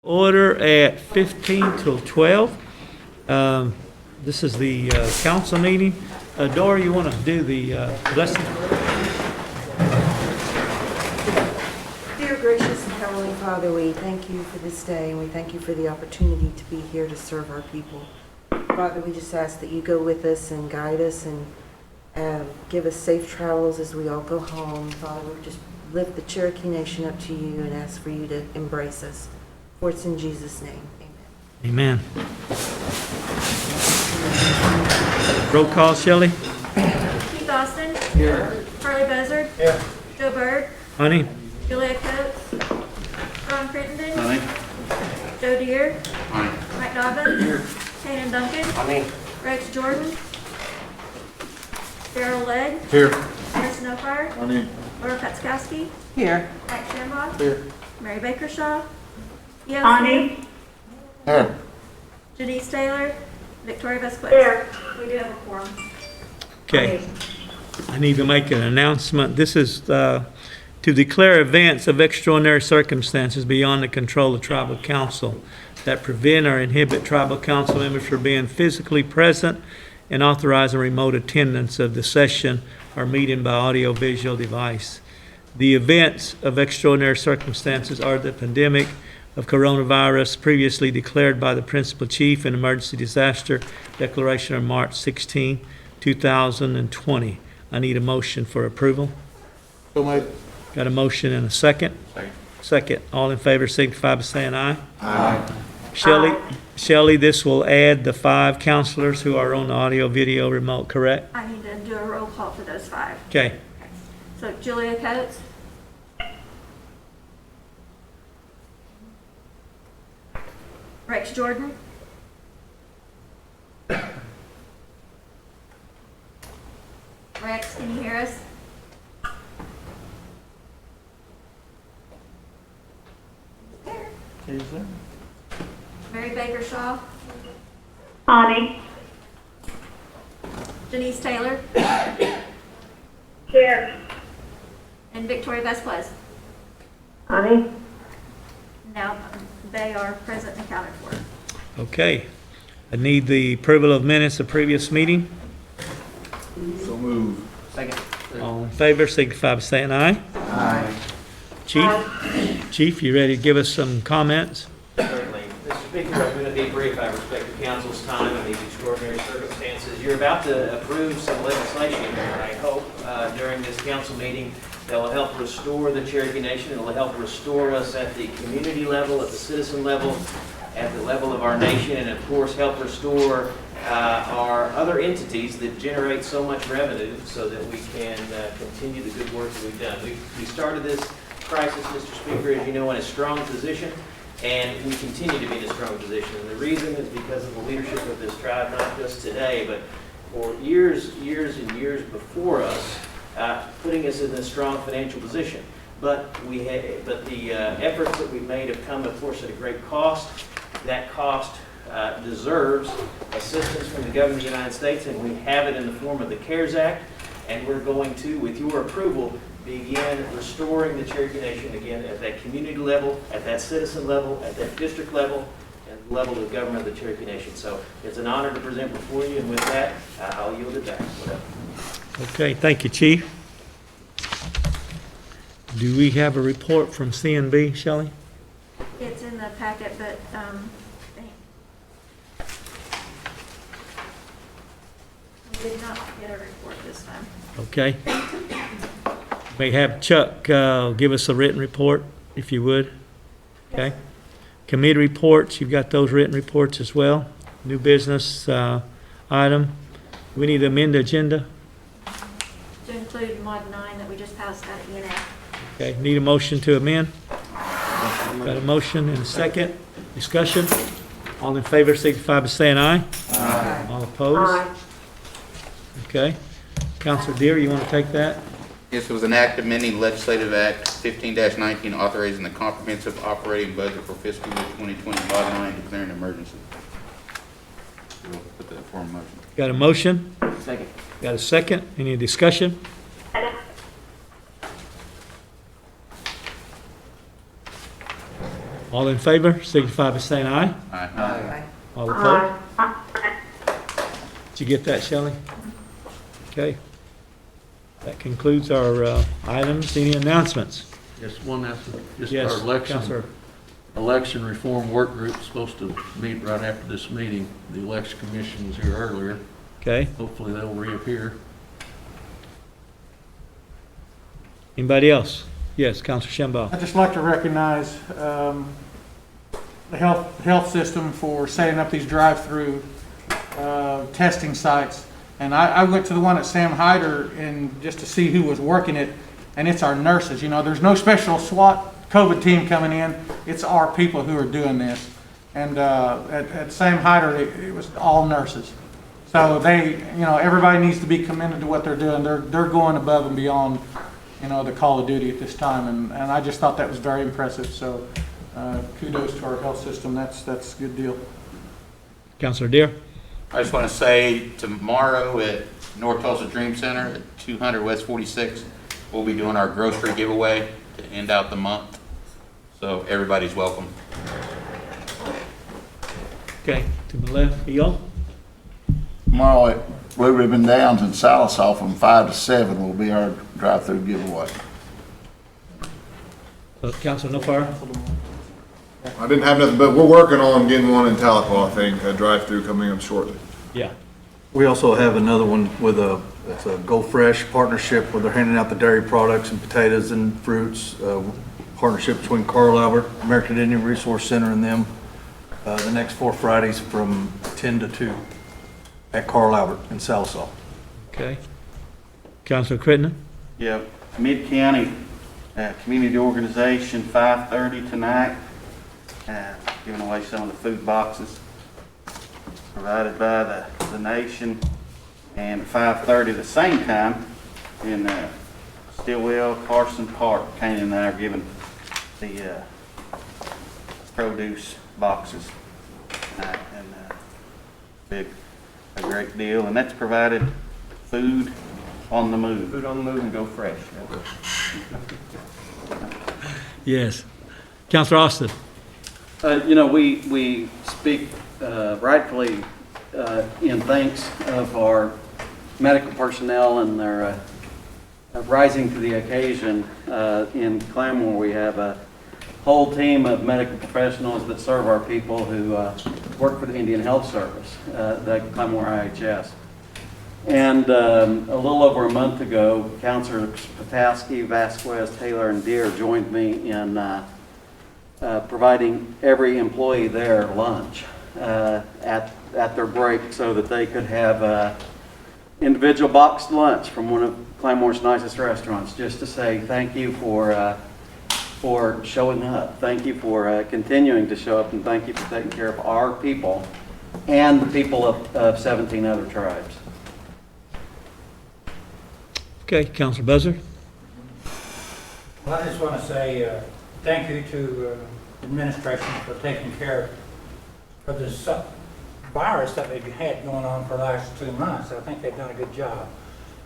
Order at 15 till 12. This is the council meeting. Dora, you want to do the blessing? Dear gracious and heavenly Father, we thank you for this day, and we thank you for the opportunity to be here to serve our people. Father, we just ask that you go with us and guide us and give us safe travels as we all go home. Father, we just lift the Cherokee Nation up to you and ask for you to embrace us. For it's in Jesus' name, amen. Amen. Roll call, Shelley. Keith Austin. Here. Harley Buzzard. Here. Joe Bird. Honey. Julia Coates. Ron Crittenden. Honey. Joe Deere. Honey. Mike Dobbins. Here. Shannon Duncan. Honey. Rex Jordan. Darrell Legg. Here. Chris Snowfire. Honey. Laura Petzkowski. Here. Mike Shamrock. Here. Mary Bakershaw. Yo Ani. Smith. Here. Janice Taylor. Victoria Vesquez. Here. We do have a quorum. Okay. I need to make an announcement. This is to declare events of extraordinary circumstances beyond the control of tribal council that prevent or inhibit tribal council members from being physically present and authorize a remote attendance of the session or meeting by audio-visual device. The events of extraordinary circumstances are the pandemic of coronavirus previously declared by the Principal Chief in Emergency Disaster Declaration on March 16, 2020. I need a motion for approval. So made. Got a motion and a second? Second. Second. All in favor signify by saying aye. Aye. Shelley, this will add the 5 counselors who are on the audio, video, remote, correct? I need to do a roll call for those 5. Okay. So Julia Coates. Rex Jordan. Rex, can you hear us? There. Mary Bakershaw. Ani. Janice Taylor. Here. And Victoria Vesquez. Ani. Now, they are present and accounted for. Okay. I need the approval of minutes of previous meeting. So move. Second. All in favor signify by saying aye. Aye. Chief, you ready to give us some comments? Certainly. Mr. Speaker, I'm going to be brief. I respect the council's time in these extraordinary circumstances. You're about to approve some legislation, I hope, during this council meeting that will help restore the Cherokee Nation. It will help restore us at the community level, at the citizen level, at the level of our nation, and of course help restore our other entities that generate so much revenue so that we can continue the good work that we've done. We started this crisis, Mr. Speaker, as you know, in a strong position, and we continue to be in a strong position. And the reason is because of the leadership of this tribe, not just today, but for years and years before us, putting us in a strong financial position. But the efforts that we've made have come, of course, at a great cost. That cost deserves assistance from the government of the United States, and we have it in the form of the CARES Act. And we're going to, with your approval, begin restoring the Cherokee Nation again at that community level, at that citizen level, at that district level, and the level of government of the Cherokee Nation. So it's an honor to present before you, and with that, I'll yield it back. Okay, thank you, Chief. Do we have a report from CNB, Shelley? It's in the packet, but we did not get a report this time. Okay. May have Chuck give us a written report, if you would. Okay. Committee reports, you've got those written reports as well. New business item. We need to amend the agenda. To include mod 9 that we just passed out at ENF. Okay, need a motion to amend? Got a motion and a second. Discussion? All in favor signify by saying aye. Aye. All opposed? Aye. Okay. Counselor Deere, you want to take that? Yes, it was an act amending Legislative Act 15-19 authorizing the comprehensive operating budget for fiscal year 2020, bottom line declaring an emergency. We'll put that in form of motion. Got a motion? Second. Got a second? Any discussion? All in favor, signify by saying aye. Aye. Aye. All opposed? Aye. Did you get that, Shelley? Okay. That concludes our items. Any announcements? Just one after, just Yes, our Counselor. election reform work group is supposed to meet right after this meeting. The election commission was here earlier. Okay. Hopefully they'll reappear. Anybody else? Yes, Counselor Shambaugh. I'd just like to recognize the health system for setting up these drive-through testing sites. And I went to the one at Sam Hyder and just to see who was working it, and it's our nurses. You know, there's no special SWAT COVID team coming in. It's our people who are doing this. And at Sam Hyder, it was all nurses. So they, you know, everybody needs to be commended to what they're doing. They're going above and beyond, you know, the call of duty at this time. And I just thought that was very impressive. So kudos to our health system. That's a good deal. Counselor Deere. I just want to say tomorrow at North Tulsa Dream Center at 200 West 46, we'll be doing our grocery giveaway to end out the month. So everybody's welcome. Okay, to my left, Eel. Tomorrow at Blue Ribbon Downs in Salisaw from 5 to 7 will be our drive-through giveaway. Counselor No Fire. I didn't have nothing, but we're working on getting one in Tahlequah, I think, a drive-through coming up shortly. Yeah. We also have another one with it's a Go Fresh partnership where they're handing out the dairy products and potatoes and fruits. Partnership between Carl Albert, American Indian Resource Center, and them. The next 4 Fridays from 10 to 2 at Carl Albert in Salisaw. Okay. Counselor Crittenden. Yep, Mid-County Community Organization, 5:30 tonight. Giving away some of the food boxes provided by the nation. And at 5:30 the same time in Stillwell, Carson Park, Kane and I are giving the produce boxes tonight. And a great deal. And that's provided food on the move. Food on the move and Go Fresh. Yes. Counselor Austin. You know, we speak rightfully in thanks of our medical personnel and their rising to the occasion. In Claremore, we have a whole team of medical professionals that serve our people who work for the Indian Health Service, the Claremore IHS. And a little over a month ago, Councilors Patowski, Vasquez, Taylor, and Deere joined me in providing every employee there lunch at their break so that they could have individual boxed lunch from one of Claremore's nicest restaurants, just to say thank you for showing up. Thank you for continuing to show up, and thank you for taking care of our people and the people of 17 other tribes. Okay, Counselor Buzzard. Well, I just want to say thank you to administration for taking care of this virus that we've had going on for the last 2 months. I think they've done a good job.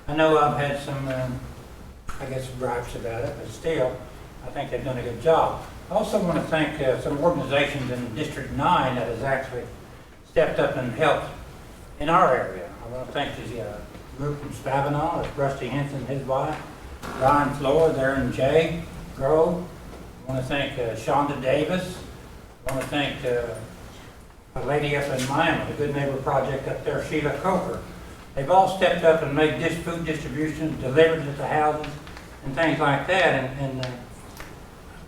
I know I've had some, I guess, gripes about it, but still, I think they've done a good job. I also want to thank some organizations in District 9 that has actually stepped up and helped in our area. I want to thank the group from Spavinal, it's Rusty Henson and his wife, Ryan Floor there in Jay Grove. I want to thank Shonda Davis. I want to thank a lady up in Miami, the Good Neighbor Project up there, Sheila Coker. They've all stepped up and made food distribution, delivered to the houses, and things like that. And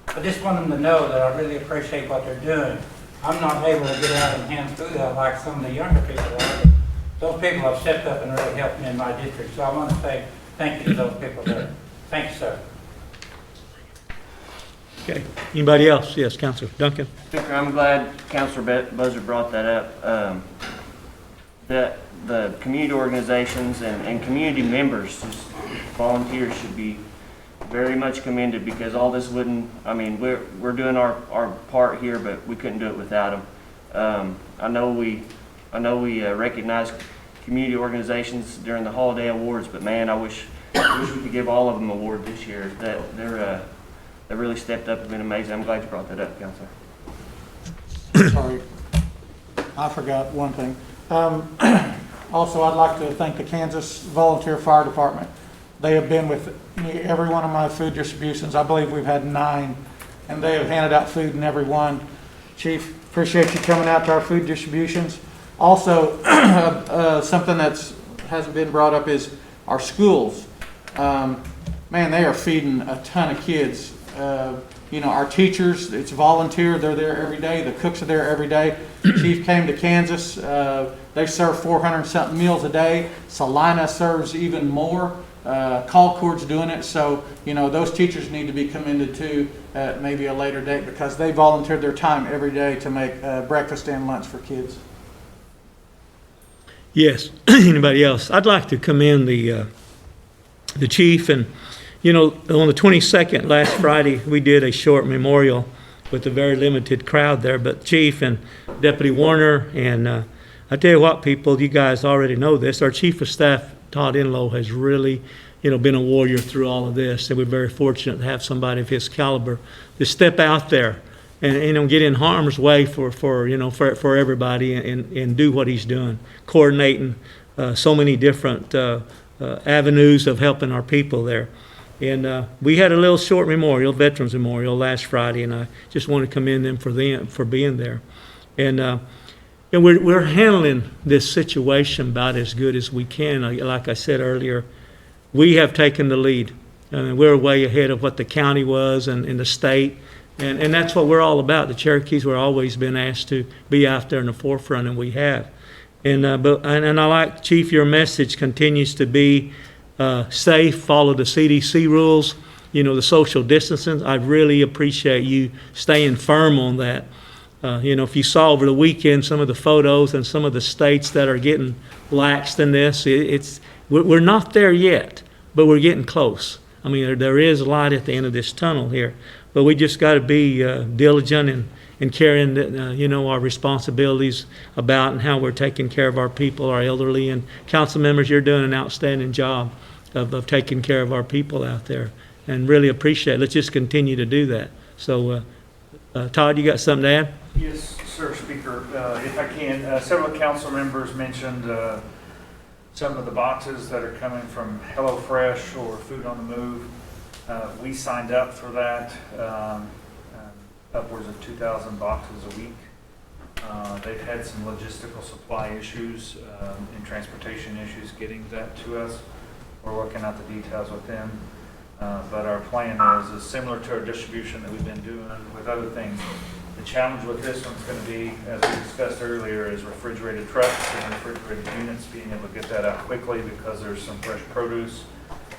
I just want them to know that I really appreciate what they're doing. I'm not able to get out and hand food out like some of the younger people are. Those people have stepped up and really helped me in my district. So I want to say thank you to those people there. Thank you, sir. Okay. Anybody else? Yes, Counselor Duncan. Speaker, I'm glad Councilor Buzzard brought that up. That the community organizations and community members, just volunteers, should be very much commended, because all this wouldn't, I mean, we're doing our part here, but we couldn't do it without them. I know we recognize community organizations during the holiday awards, but man, I wish we could give all of them an award this year. That they really stepped up and been amazing. I'm glad you brought that up, Counselor. Sorry, I forgot one thing. Also, I'd like to thank the Kansas Volunteer Fire Department. They have been with me every one of my food distributions. I believe we've had 9, and they have handed out food in every one. Chief, appreciate you coming out to our food distributions. Also, something that's hasn't been brought up is our schools. Man, they are feeding a ton of kids. Our teachers, it's volunteer, they're there every day. The cooks are there every day. Chief came to Kansas. They serve 400 something meals a day. Salina serves even more. Colcord's doing it. So, those teachers need to be commended too at maybe a later date because they volunteered their time every day to make breakfast and lunch for kids. Yes. Anybody else? I'd like to commend the chief. And, on the 22nd, last Friday, we did a short memorial with a very limited crowd there. But Chief and Deputy Warner, and I tell you what, people, you guys already know this. Our Chief of Staff, Todd Enlow, has really, been a warrior through all of this. And we're very fortunate to have somebody of his caliber to step out there and get in harm's way for everybody and do what he's doing, coordinating so many different avenues of helping our people there. And we had a little short memorial, Veterans Memorial, last Friday, and I just want to commend them for being there. And we're handling this situation about as good as we can. Like I said earlier, we have taken the lead. We're way ahead of what the county was and the state. And that's what we're all about. The Cherokees were always been asked to be out there in the forefront, and we have. And I like, Chief, your message continues to be safe, follow the CDC rules, the social distancing. I really appreciate you staying firm on that. If you saw over the weekend some of the photos and some of the states that are getting laxed in this, we're not there yet, but we're getting close. I mean, there is light at the end of this tunnel here, but we just got to be diligent in carrying, our responsibilities about and how we're taking care of our people, our elderly. And council members, you're doing an outstanding job of taking care of our people out there, and really appreciate it. Let's just continue to do that. So, Todd, you got something to add? Yes, sir, Speaker. If I can, several council members mentioned some of the boxes that are coming from HelloFresh or Food on the Move. We signed up for that, upwards of 2,000 boxes a week. They've had some logistical supply issues and transportation issues getting that to us. We're working out the details with them. But our plan is similar to our distribution that we've been doing with other things. The challenge with this one's going to be, as we discussed earlier, is refrigerated trucks and refrigerated units, being able to get that out quickly because there's some fresh produce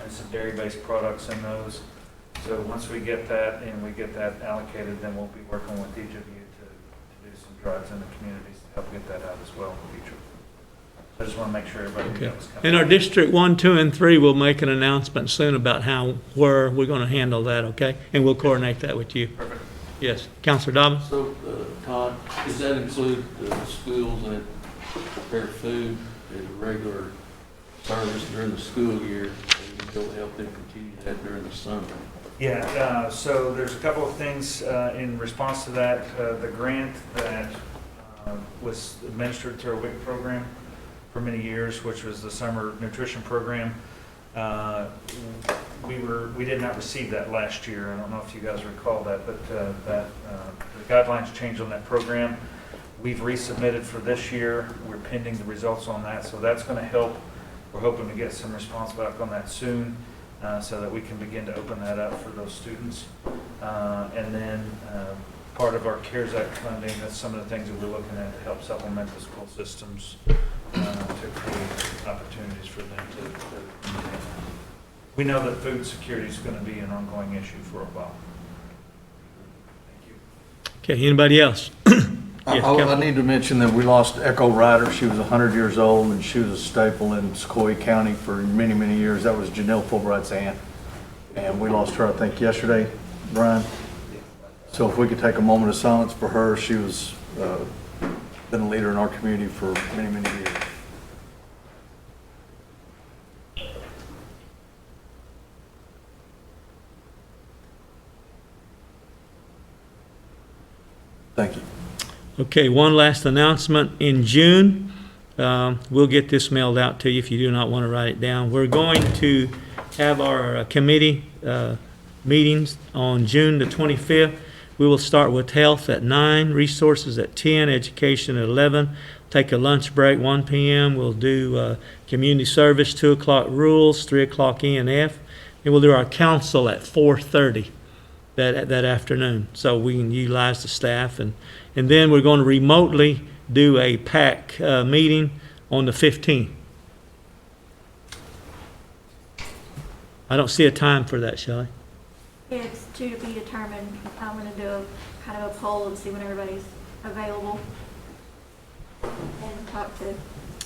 and some dairy-based products in those. So once we get that and we get that allocated, then we'll be working with each of you to do some drives in the communities to help get that out as well in the future. I just want to make sure everybody knows. In our District 1, 2, and 3, we'll make an announcement soon about where we're going to handle that, okay? And we'll coordinate that with you. Perfect. Yes. Councilor Dobbins? So, Todd, does that include the schools that prepare food as a regular service during the school year? And you'll help them continue that during the summer? Yeah, so there's a couple of things in response to that. The grant that was administered through our WIC program for many years, which was the summer nutrition program. We did not receive that last year. I don't know if you guys recall that, but the guidelines changed on that program. We've resubmitted for this year. We're pending the results on that, so that's going to help. We're hoping to get some response back on that soon, so that we can begin to open that up for those students. And then part of our CARES Act funding, that's some of the things that we're looking at to help supplement the school systems to create opportunities for them to we know that food security is going to be an ongoing issue for a while. Thank you. Okay, anybody else? Yes, I need to mention that we lost Echo Ryder. She was 100 years old, and she was a staple in Sequoia County for many, many years. That was Janelle Fulbright's aunt. And we lost her, I think, yesterday, Brian. So if we could take a moment of silence for her. She was been a leader in our community for many, many years. Thank you. Okay, one last announcement. In June, we'll get this mailed out to you if you do not want to write it down. We're going to have our committee meetings on June the 25th. We will start with health at 9, resources at 10, education at 11, take a lunch break 1 p.m. We'll do community service, 2 o'clock rules, 3 o'clock E&F. And we'll do our council at 4:30 that afternoon, so we can utilize the staff. And then we're going to remotely do a PAC meeting on the 15th. I don't see a time for that, Shelley. It's to be determined. I'm going to do a kind of a poll and see when everybody's available. And talk to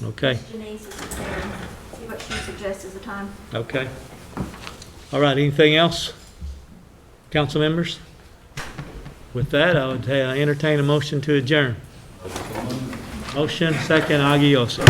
Okay, Janice and see what she suggests as a time. okay. All right, anything else? Council members? With that, I would entertain a motion to adjourn. Motion, second, Aguioso.